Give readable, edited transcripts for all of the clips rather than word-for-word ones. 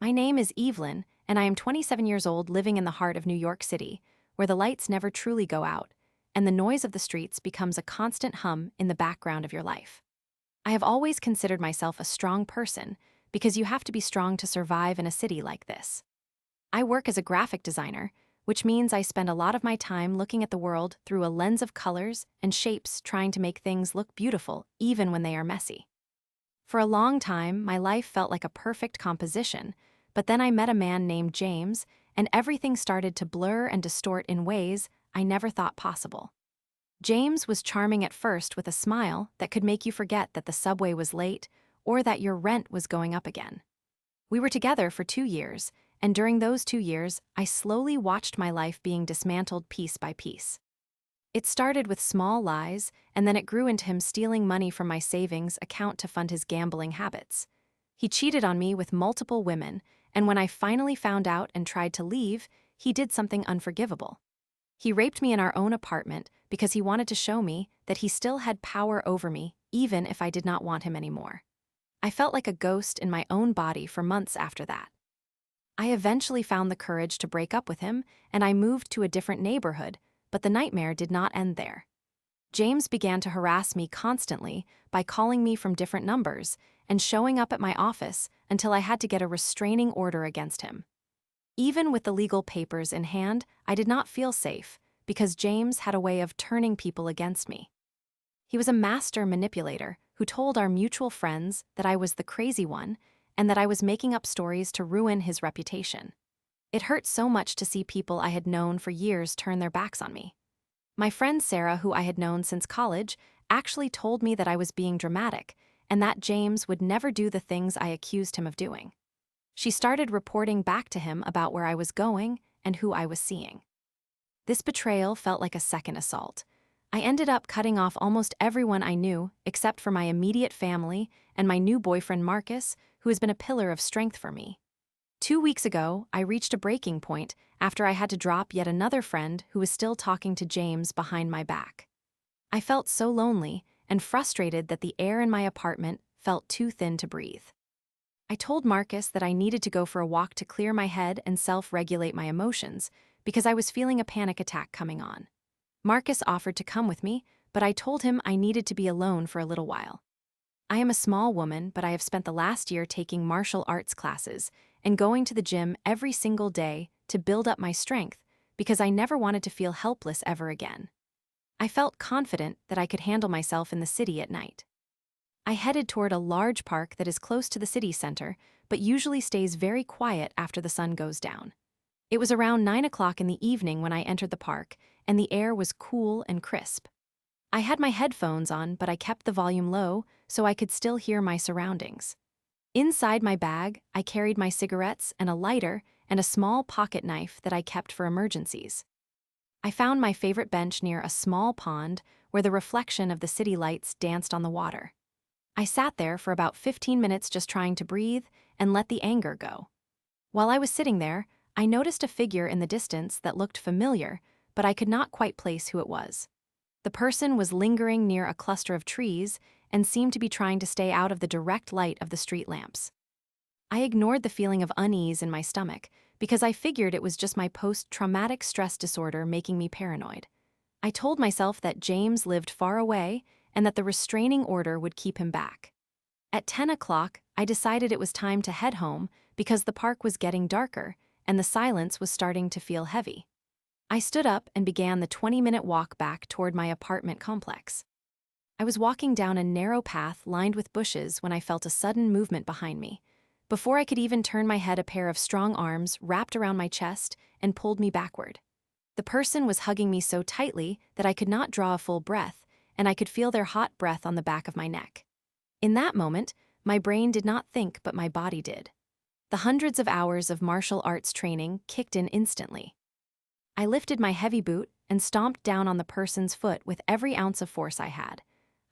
My name is Evelyn, and I am 27 years old living in the heart of New York City, where the lights never truly go out, and the noise of the streets becomes a constant hum in the background of your life. I have always considered myself a strong person because you have to be strong to survive in a city like this. I work as a graphic designer, which means I spend a lot of my time looking at the world through a lens of colors and shapes, trying to make things look beautiful even when they are messy. For a long time, my life felt like a perfect composition, but then I met a man named James, and everything started to blur and distort in ways I never thought possible. James was charming at first with a smile that could make you forget that the subway was late or that your rent was going up again. We were together for 2 years, and during those 2 years, I slowly watched my life being dismantled piece by piece. It started with small lies, and then it grew into him stealing money from my savings account to fund his gambling habits. He cheated on me with multiple women, and when I finally found out and tried to leave, he did something unforgivable. He raped me in our own apartment because he wanted to show me that he still had power over me, even if I did not want him anymore. I felt like a ghost in my own body for months after that. I eventually found the courage to break up with him, and I moved to a different neighborhood, but the nightmare did not end there. James began to harass me constantly by calling me from different numbers and showing up at my office until I had to get a restraining order against him. Even with the legal papers in hand, I did not feel safe because James had a way of turning people against me. He was a master manipulator who told our mutual friends that I was the crazy one and that I was making up stories to ruin his reputation. It hurt so much to see people I had known for years turn their backs on me. My friend Sarah, who I had known since college, actually told me that I was being dramatic and that James would never do the things I accused him of doing. She started reporting back to him about where I was going and who I was seeing. This betrayal felt like a second assault. I ended up cutting off almost everyone I knew except for my immediate family and my new boyfriend Marcus, who has been a pillar of strength for me. 2 weeks ago, I reached a breaking point after I had to drop yet another friend who was still talking to James behind my back. I felt so lonely and frustrated that the air in my apartment felt too thin to breathe. I told Marcus that I needed to go for a walk to clear my head and self-regulate my emotions because I was feeling a panic attack coming on. Marcus offered to come with me, but I told him I needed to be alone for a little while. I am a small woman, but I have spent the last year taking martial arts classes and going to the gym every single day to build up my strength because I never wanted to feel helpless ever again. I felt confident that I could handle myself in the city at night. I headed toward a large park that is close to the city center, but usually stays very quiet after the sun goes down. It was around 9 o'clock in the evening when I entered the park, and the air was cool and crisp. I had my headphones on, but I kept the volume low so I could still hear my surroundings. Inside my bag, I carried my cigarettes and a lighter and a small pocket knife that I kept for emergencies. I found my favorite bench near a small pond where the reflection of the city lights danced on the water. I sat there for about 15 minutes just trying to breathe and let the anger go. While I was sitting there, I noticed a figure in the distance that looked familiar, but I could not quite place who it was. The person was lingering near a cluster of trees and seemed to be trying to stay out of the direct light of the street lamps. I ignored the feeling of unease in my stomach because I figured it was just my post-traumatic stress disorder making me paranoid. I told myself that James lived far away and that the restraining order would keep him back. At 10 o'clock, I decided it was time to head home because the park was getting darker and the silence was starting to feel heavy. I stood up and began the 20-minute walk back toward my apartment complex. I was walking down a narrow path lined with bushes when I felt a sudden movement behind me. Before I could even turn my head, a pair of strong arms wrapped around my chest and pulled me backward. The person was hugging me so tightly that I could not draw a full breath, and I could feel their hot breath on the back of my neck. In that moment, my brain did not think, but my body did. The hundreds of hours of martial arts training kicked in instantly. I lifted my heavy boot and stomped down on the person's foot with every ounce of force I had.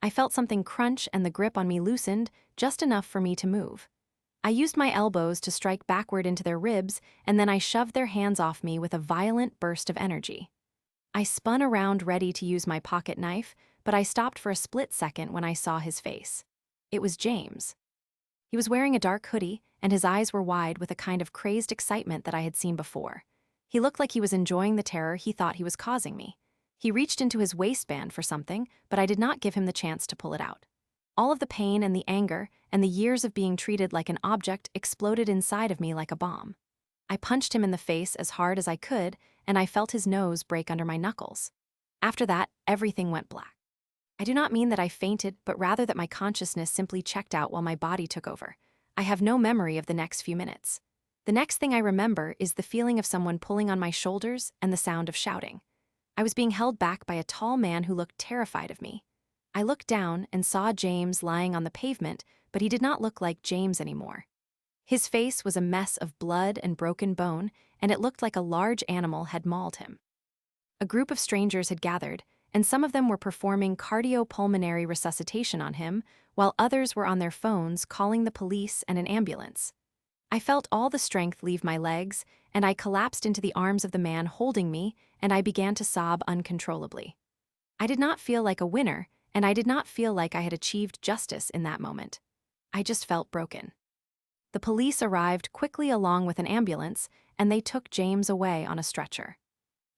I felt something crunch and the grip on me loosened just enough for me to move. I used my elbows to strike backward into their ribs, and then I shoved their hands off me with a violent burst of energy. I spun around ready to use my pocket knife, but I stopped for a split second when I saw his face. It was James. He was wearing a dark hoodie, and his eyes were wide with a kind of crazed excitement that I had seen before. He looked like he was enjoying the terror he thought he was causing me. He reached into his waistband for something, but I did not give him the chance to pull it out. All of the pain and the anger and the years of being treated like an object exploded inside of me like a bomb. I punched him in the face as hard as I could, and I felt his nose break under my knuckles. After that, everything went black. I do not mean that I fainted, but rather that my consciousness simply checked out while my body took over. I have no memory of the next few minutes. The next thing I remember is the feeling of someone pulling on my shoulders and the sound of shouting. I was being held back by a tall man who looked terrified of me. I looked down and saw James lying on the pavement, but he did not look like James anymore. His face was a mess of blood and broken bone, and it looked like a large animal had mauled him. A group of strangers had gathered, and some of them were performing cardiopulmonary resuscitation on him, while others were on their phones calling the police and an ambulance. I felt all the strength leave my legs, and I collapsed into the arms of the man holding me, and I began to sob uncontrollably. I did not feel like a winner, and I did not feel like I had achieved justice in that moment. I just felt broken. The police arrived quickly along with an ambulance, and they took James away on a stretcher.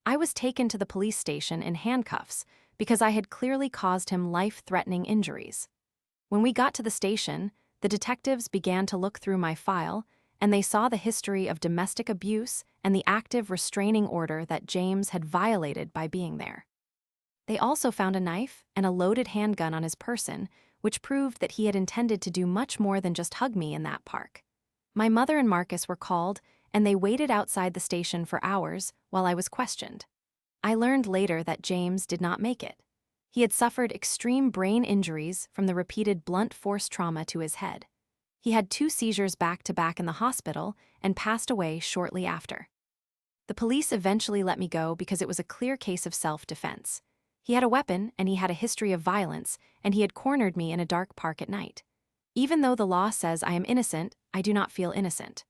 I was taken to the police station in handcuffs because I had clearly caused him life-threatening injuries. When we got to the station, the detectives began to look through my file, and they saw the history of domestic abuse and the active restraining order that James had violated by being there. They also found a knife and a loaded handgun on his person, which proved that he had intended to do much more than just hug me in that park. My mother and Marcus were called, and they waited outside the station for hours while I was questioned. I learned later that James did not make it. He had suffered extreme brain injuries from the repeated blunt force trauma to his head. He had 2 seizures back-to-back in the hospital and passed away shortly after. The police eventually let me go because it was a clear case of self-defense. He had a weapon and he had a history of violence, and he had cornered me in a dark park at night. Even though the law says I am innocent, I do not feel innocent.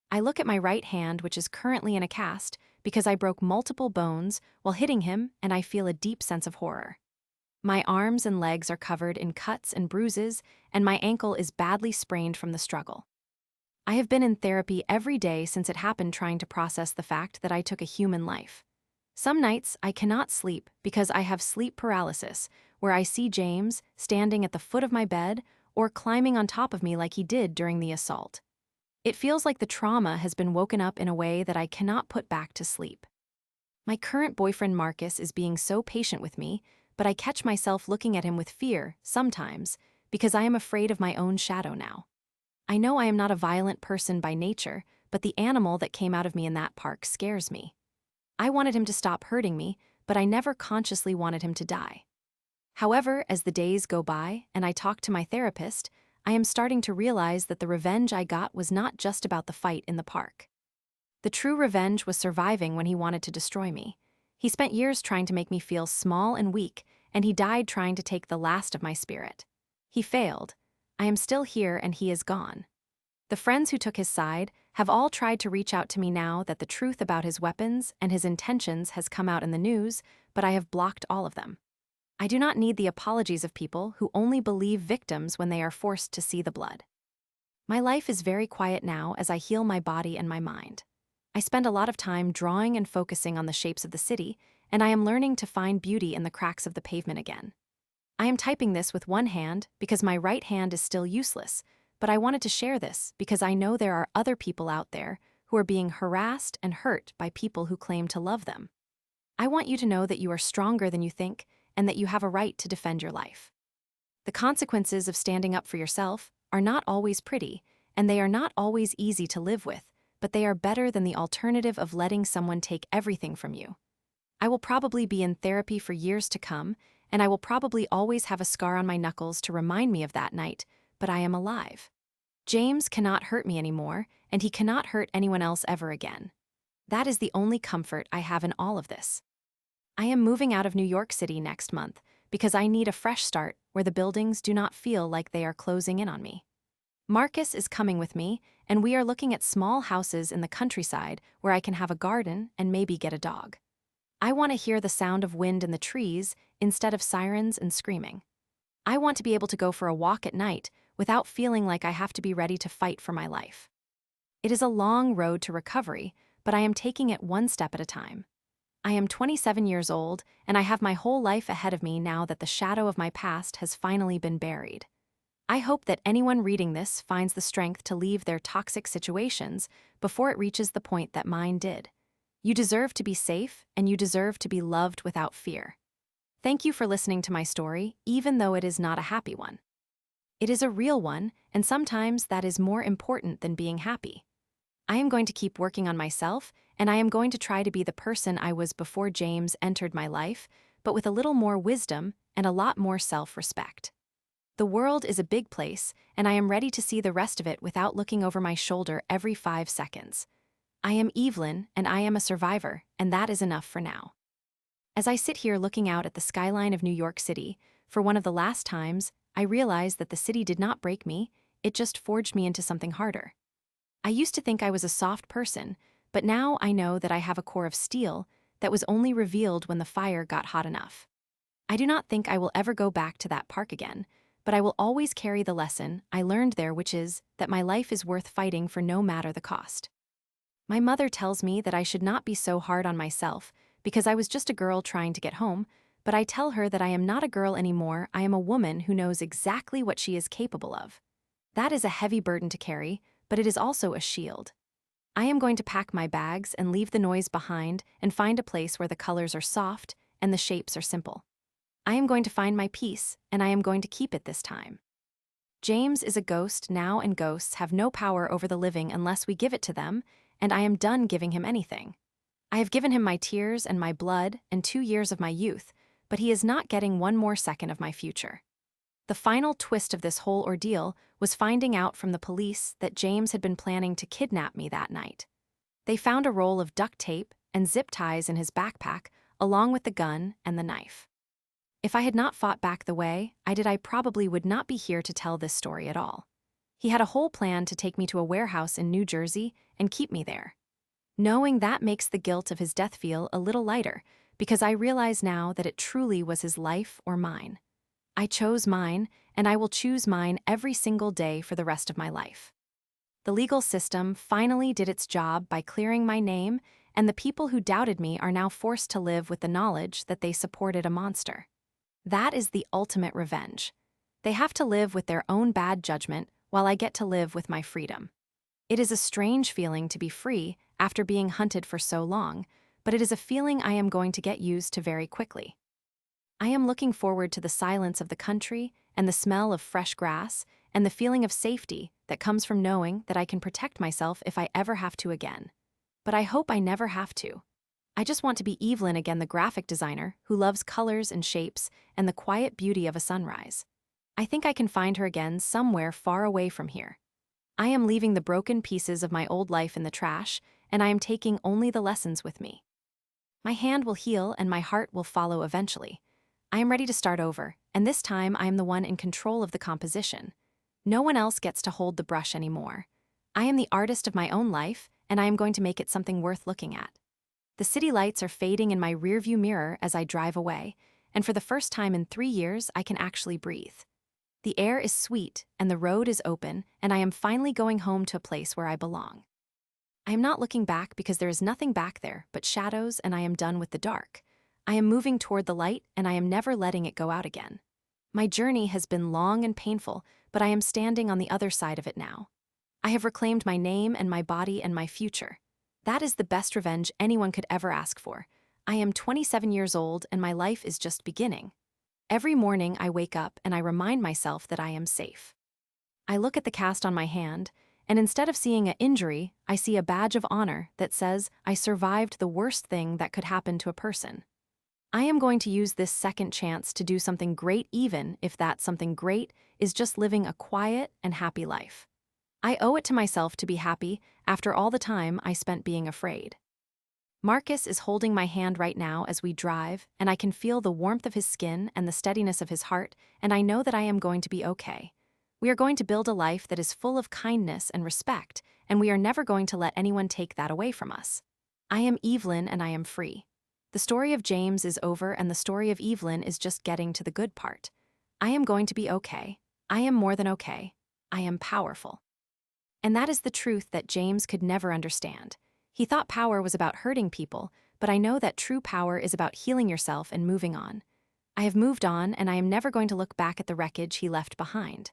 I look at my right hand, which is currently in a cast, because I broke multiple bones while hitting him, and I feel a deep sense of horror. My arms and legs are covered in cuts and bruises, and my ankle is badly sprained from the struggle. I have been in therapy every day since it happened, trying to process the fact that I took a human life. Some nights I cannot sleep because I have sleep paralysis, where I see James standing at the foot of my bed or climbing on top of me like he did during the assault. It feels like the trauma has been woken up in a way that I cannot put back to sleep. My current boyfriend Marcus is being so patient with me, but I catch myself looking at him with fear sometimes because I am afraid of my own shadow now. I know I am not a violent person by nature, but the animal that came out of me in that park scares me. I wanted him to stop hurting me, but I never consciously wanted him to die. However, as the days go by and I talk to my therapist, I am starting to realize that the revenge I got was not just about the fight in the park. The true revenge was surviving when he wanted to destroy me. He spent years trying to make me feel small and weak, and he died trying to take the last of my spirit. He failed. I am still here and he is gone. The friends who took his side have all tried to reach out to me now that the truth about his weapons and his intentions has come out in the news, but I have blocked all of them. I do not need the apologies of people who only believe victims when they are forced to see the blood. My life is very quiet now as I heal my body and my mind. I spend a lot of time drawing and focusing on the shapes of the city, and I am learning to find beauty in the cracks of the pavement again. I am typing this with one hand because my right hand is still useless, but I wanted to share this because I know there are other people out there who are being harassed and hurt by people who claim to love them. I want you to know that you are stronger than you think and that you have a right to defend your life. The consequences of standing up for yourself are not always pretty, and they are not always easy to live with, but they are better than the alternative of letting someone take everything from you. I will probably be in therapy for years to come, and I will probably always have a scar on my knuckles to remind me of that night, but I am alive. James cannot hurt me anymore, and he cannot hurt anyone else ever again. That is the only comfort I have in all of this. I am moving out of New York City next month because I need a fresh start where the buildings do not feel like they are closing in on me. Marcus is coming with me, and we are looking at small houses in the countryside where I can have a garden and maybe get a dog. I want to hear the sound of wind in the trees instead of sirens and screaming. I want to be able to go for a walk at night without feeling like I have to be ready to fight for my life. It is a long road to recovery, but I am taking it one step at a time. I am 27 years old, and I have my whole life ahead of me now that the shadow of my past has finally been buried. I hope that anyone reading this finds the strength to leave their toxic situations before it reaches the point that mine did. You deserve to be safe, and you deserve to be loved without fear. Thank you for listening to my story, even though it is not a happy one. It is a real one, and sometimes that is more important than being happy. I am going to keep working on myself, and I am going to try to be the person I was before James entered my life, but with a little more wisdom and a lot more self-respect. The world is a big place, and I am ready to see the rest of it without looking over my shoulder every 5 seconds. I am Evelyn, and I am a survivor, and that is enough for now. As I sit here looking out at the skyline of New York City, for one of the last times, I realize that the city did not break me, it just forged me into something harder. I used to think I was a soft person, but now I know that I have a core of steel that was only revealed when the fire got hot enough. I do not think I will ever go back to that park again, but I will always carry the lesson I learned there, which is that my life is worth fighting for no matter the cost. My mother tells me that I should not be so hard on myself because I was just a girl trying to get home, but I tell her that I am not a girl anymore, I am a woman who knows exactly what she is capable of. That is a heavy burden to carry, but it is also a shield. I am going to pack my bags and leave the noise behind and find a place where the colors are soft and the shapes are simple. I am going to find my peace, and I am going to keep it this time. James is a ghost now, and ghosts have no power over the living unless we give it to them, and I am done giving him anything. I have given him my tears and my blood and 2 years of my youth, but he is not getting one more second of my future. The final twist of this whole ordeal was finding out from the police that James had been planning to kidnap me that night. They found a roll of duct tape and zip ties in his backpack, along with the gun and the knife. If I had not fought back the way I did, I probably would not be here to tell this story at all. He had a whole plan to take me to a warehouse in New Jersey and keep me there. Knowing that makes the guilt of his death feel a little lighter, because I realize now that it truly was his life or mine. I chose mine, and I will choose mine every single day for the rest of my life. The legal system finally did its job by clearing my name, and the people who doubted me are now forced to live with the knowledge that they supported a monster. That is the ultimate revenge. They have to live with their own bad judgment while I get to live with my freedom. It is a strange feeling to be free after being hunted for so long, but it is a feeling I am going to get used to very quickly. I am looking forward to the silence of the country and the smell of fresh grass and the feeling of safety that comes from knowing that I can protect myself if I ever have to again. But I hope I never have to. I just want to be Evelyn again, the graphic designer who loves colors and shapes and the quiet beauty of a sunrise. I think I can find her again somewhere far away from here. I am leaving the broken pieces of my old life in the trash, and I am taking only the lessons with me. My hand will heal and my heart will follow eventually. I am ready to start over, and this time I am the one in control of the composition. No one else gets to hold the brush anymore. I am the artist of my own life, and I am going to make it something worth looking at. The city lights are fading in my rearview mirror as I drive away, and for the first time in 3 years, I can actually breathe. The air is sweet, and the road is open, and I am finally going home to a place where I belong. I am not looking back because there is nothing back there but shadows, and I am done with the dark. I am moving toward the light, and I am never letting it go out again. My journey has been long and painful, but I am standing on the other side of it now. I have reclaimed my name and my body and my future. That is the best revenge anyone could ever ask for. I am 27 years old, and my life is just beginning. Every morning I wake up and I remind myself that I am safe. I look at the cast on my hand, and instead of seeing an injury, I see a badge of honor that says I survived the worst thing that could happen to a person. I am going to use this second chance to do something great, even if that something great is just living a quiet and happy life. I owe it to myself to be happy after all the time I spent being afraid. Marcus is holding my hand right now as we drive, and I can feel the warmth of his skin and the steadiness of his heart, and I know that I am going to be okay. We are going to build a life that is full of kindness and respect, and we are never going to let anyone take that away from us. I am Evelyn, and I am free. The story of James is over, and the story of Evelyn is just getting to the good part. I am going to be okay. I am more than okay. I am powerful. And that is the truth that James could never understand. He thought power was about hurting people, but I know that true power is about healing yourself and moving on. I have moved on, and I am never going to look back at the wreckage he left behind.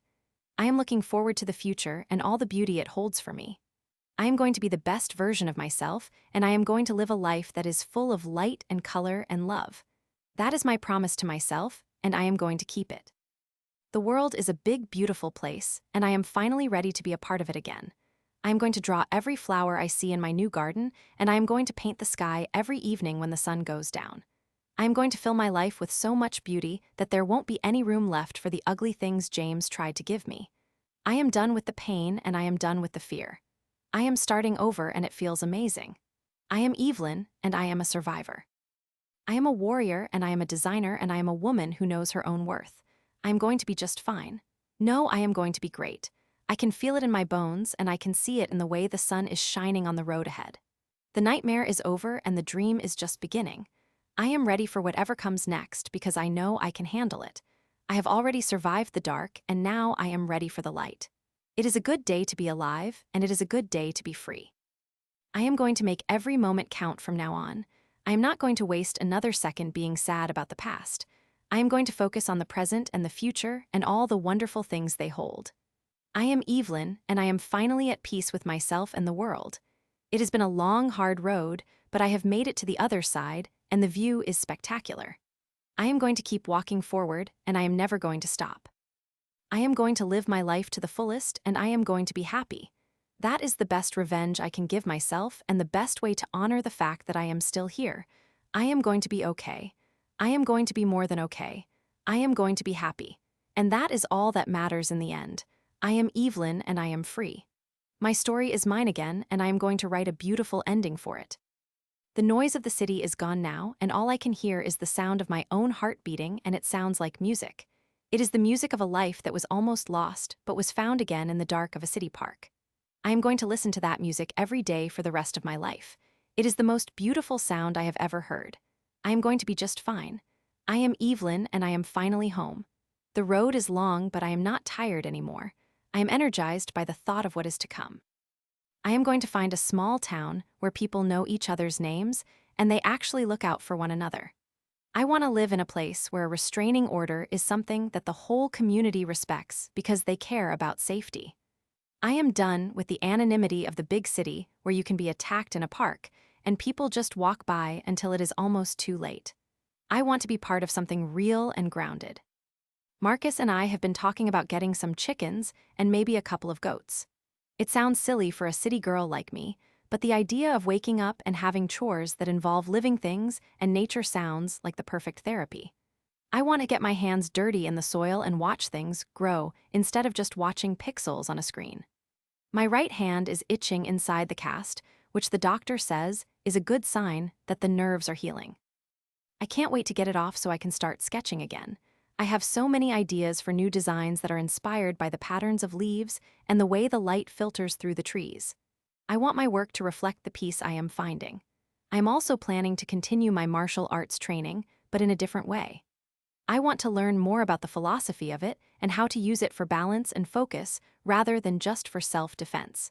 I am looking forward to the future and all the beauty it holds for me. I am going to be the best version of myself, and I am going to live a life that is full of light and color and love. That is my promise to myself, and I am going to keep it. The world is a big, beautiful place, and I am finally ready to be a part of it again. I am going to draw every flower I see in my new garden, and I am going to paint the sky every evening when the sun goes down. I am going to fill my life with so much beauty that there won't be any room left for the ugly things James tried to give me. I am done with the pain, and I am done with the fear. I am starting over, and it feels amazing. I am Evelyn, and I am a survivor. I am a warrior, and I am a designer, and I am a woman who knows her own worth. I am going to be just fine. No, I am going to be great. I can feel it in my bones, and I can see it in the way the sun is shining on the road ahead. The nightmare is over, and the dream is just beginning. I am ready for whatever comes next because I know I can handle it. I have already survived the dark, and now I am ready for the light. It is a good day to be alive, and it is a good day to be free. I am going to make every moment count from now on. I am not going to waste another second being sad about the past. I am going to focus on the present and the future and all the wonderful things they hold. I am Evelyn, and I am finally at peace with myself and the world. It has been a long, hard road, but I have made it to the other side, and the view is spectacular. I am going to keep walking forward, and I am never going to stop. I am going to live my life to the fullest, and I am going to be happy. That is the best revenge I can give myself and the best way to honor the fact that I am still here. I am going to be okay. I am going to be more than okay. I am going to be happy. And that is all that matters in the end. I am Evelyn, and I am free. My story is mine again, and I am going to write a beautiful ending for it. The noise of the city is gone now, and all I can hear is the sound of my own heart beating, and it sounds like music. It is the music of a life that was almost lost, but was found again in the dark of a city park. I am going to listen to that music every day for the rest of my life. It is the most beautiful sound I have ever heard. I am going to be just fine. I am Evelyn, and I am finally home. The road is long, but I am not tired anymore. I am energized by the thought of what is to come. I am going to find a small town where people know each other's names, and they actually look out for one another. I want to live in a place where a restraining order is something that the whole community respects because they care about safety. I am done with the anonymity of the big city where you can be attacked in a park and people just walk by until it is almost too late. I want to be part of something real and grounded. Marcus and I have been talking about getting some chickens and maybe a couple of goats. It sounds silly for a city girl like me, but the idea of waking up and having chores that involve living things and nature sounds like the perfect therapy. I want to get my hands dirty in the soil and watch things grow instead of just watching pixels on a screen. My right hand is itching inside the cast, which the doctor says is a good sign that the nerves are healing. I can't wait to get it off so I can start sketching again. I have so many ideas for new designs that are inspired by the patterns of leaves and the way the light filters through the trees. I want my work to reflect the peace I am finding. I am also planning to continue my martial arts training, but in a different way. I want to learn more about the philosophy of it and how to use it for balance and focus rather than just for self-defense.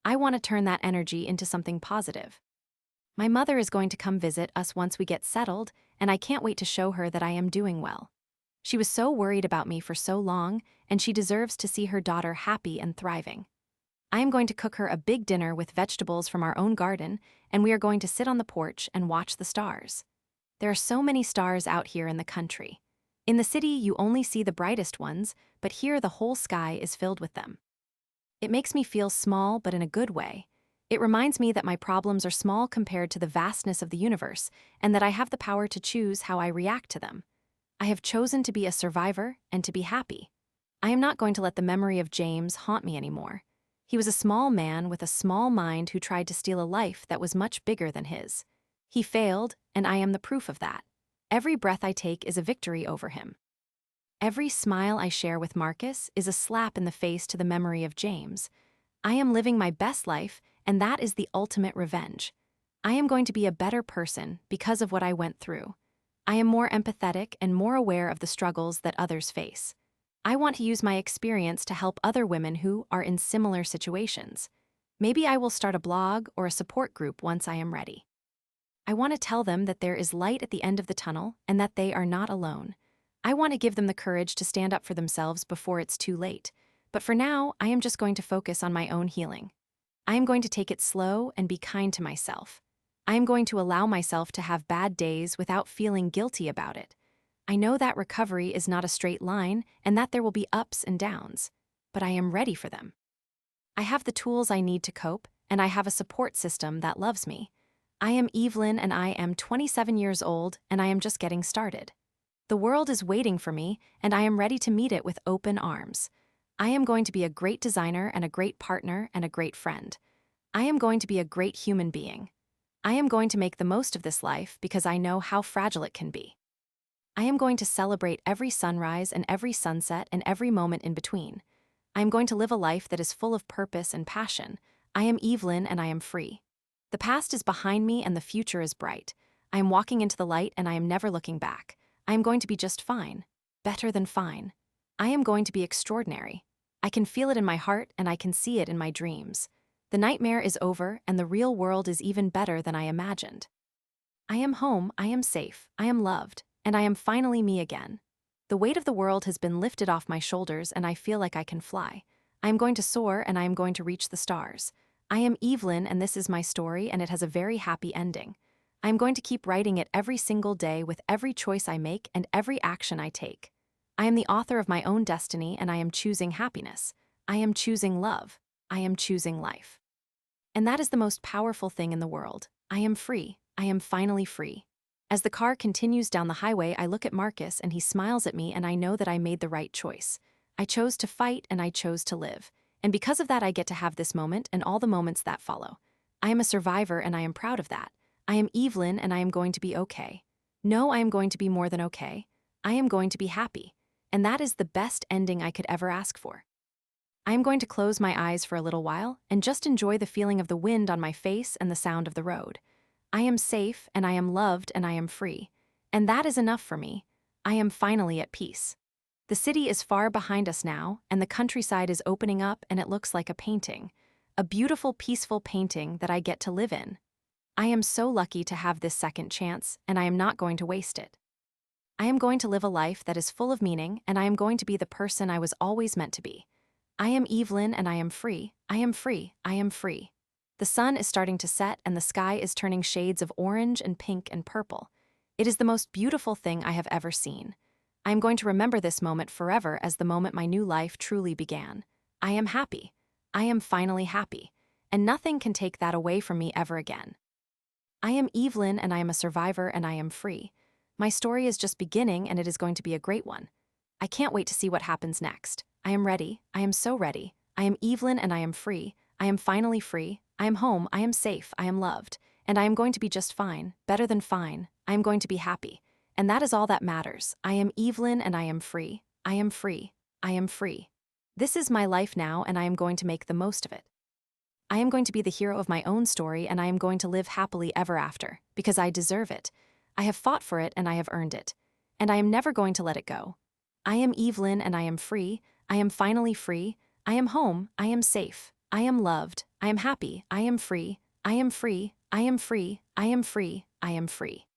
I want to turn that energy into something positive. My mother is going to come visit us once we get settled, and I can't wait to show her that I am doing well. She was so worried about me for so long, and she deserves to see her daughter happy and thriving. I am going to cook her a big dinner with vegetables from our own garden, and we are going to sit on the porch and watch the stars. There are so many stars out here in the country. In the city, you only see the brightest ones, but here the whole sky is filled with them. It makes me feel small, but in a good way. It reminds me that my problems are small compared to the vastness of the universe, and that I have the power to choose how I react to them. I have chosen to be a survivor and to be happy. I am not going to let the memory of James haunt me anymore. He was a small man with a small mind who tried to steal a life that was much bigger than his. He failed, and I am the proof of that. Every breath I take is a victory over him. Every smile I share with Marcus is a slap in the face to the memory of James. I am living my best life, and that is the ultimate revenge. I am going to be a better person because of what I went through. I am more empathetic and more aware of the struggles that others face. I want to use my experience to help other women who are in similar situations. Maybe I will start a blog or a support group once I am ready. I want to tell them that there is light at the end of the tunnel and that they are not alone. I want to give them the courage to stand up for themselves before it's too late. But for now, I am just going to focus on my own healing. I am going to take it slow and be kind to myself. I am going to allow myself to have bad days without feeling guilty about it. I know that recovery is not a straight line and that there will be ups and downs, but I am ready for them. I have the tools I need to cope, and I have a support system that loves me. I am Evelyn and I am 27 years old and I am just getting started. The world is waiting for me and I am ready to meet it with open arms. I am going to be a great designer and a great partner and a great friend. I am going to be a great human being. I am going to make the most of this life because I know how fragile it can be. I am going to celebrate every sunrise and every sunset and every moment in between. I am going to live a life that is full of purpose and passion. I am Evelyn and I am free. The past is behind me and the future is bright. I am walking into the light and I am never looking back. I am going to be just fine. Better than fine. I am going to be extraordinary. I can feel it in my heart and I can see it in my dreams. The nightmare is over and the real world is even better than I imagined. I am home, I am safe, I am loved, and I am finally me again. The weight of the world has been lifted off my shoulders and I feel like I can fly. I am going to soar and I am going to reach the stars. I am Evelyn and this is my story and it has a very happy ending. I am going to keep writing it every single day with every choice I make and every action I take. I am the author of my own destiny and I am choosing happiness. I am choosing love. I am choosing life. And that is the most powerful thing in the world. I am free. I am finally free. As the car continues down the highway, I look at Marcus and he smiles at me and I know that I made the right choice. I chose to fight and I chose to live. And because of that, I get to have this moment and all the moments that follow. I am a survivor and I am proud of that. I am Evelyn and I am going to be okay. No, I am going to be more than okay. I am going to be happy. And that is the best ending I could ever ask for. I am going to close my eyes for a little while and just enjoy the feeling of the wind on my face and the sound of the road. I am safe and I am loved and I am free. And that is enough for me. I am finally at peace. The city is far behind us now, and the countryside is opening up and it looks like a painting. A beautiful, peaceful painting that I get to live in. I am so lucky to have this second chance, and I am not going to waste it. I am going to live a life that is full of meaning, and I am going to be the person I was always meant to be. I am Evelyn and I am free. I am free. I am free. The sun is starting to set and the sky is turning shades of orange and pink and purple. It is the most beautiful thing I have ever seen. I am going to remember this moment forever as the moment my new life truly began. I am happy. I am finally happy. And nothing can take that away from me ever again. I am Evelyn and I am a survivor and I am free. My story is just beginning and it is going to be a great one. I can't wait to see what happens next. I am ready. I am so ready. I am Evelyn and I am free. I am finally free. I am home. I am safe. I am loved. And I am going to be just fine. Better than fine. I am going to be happy. And that is all that matters. I am Evelyn and I am free. I am free. I am free. This is my life now and I am going to make the most of it. I am going to be the hero of my own story and I am going to live happily ever after, because I deserve it. I have fought for it and I have earned it. And I am never going to let it go. I am Evelyn and I am free. I am finally free. I am home. I am safe. I am loved. I am happy. I am free. I am free. I am free. I am free. I am free.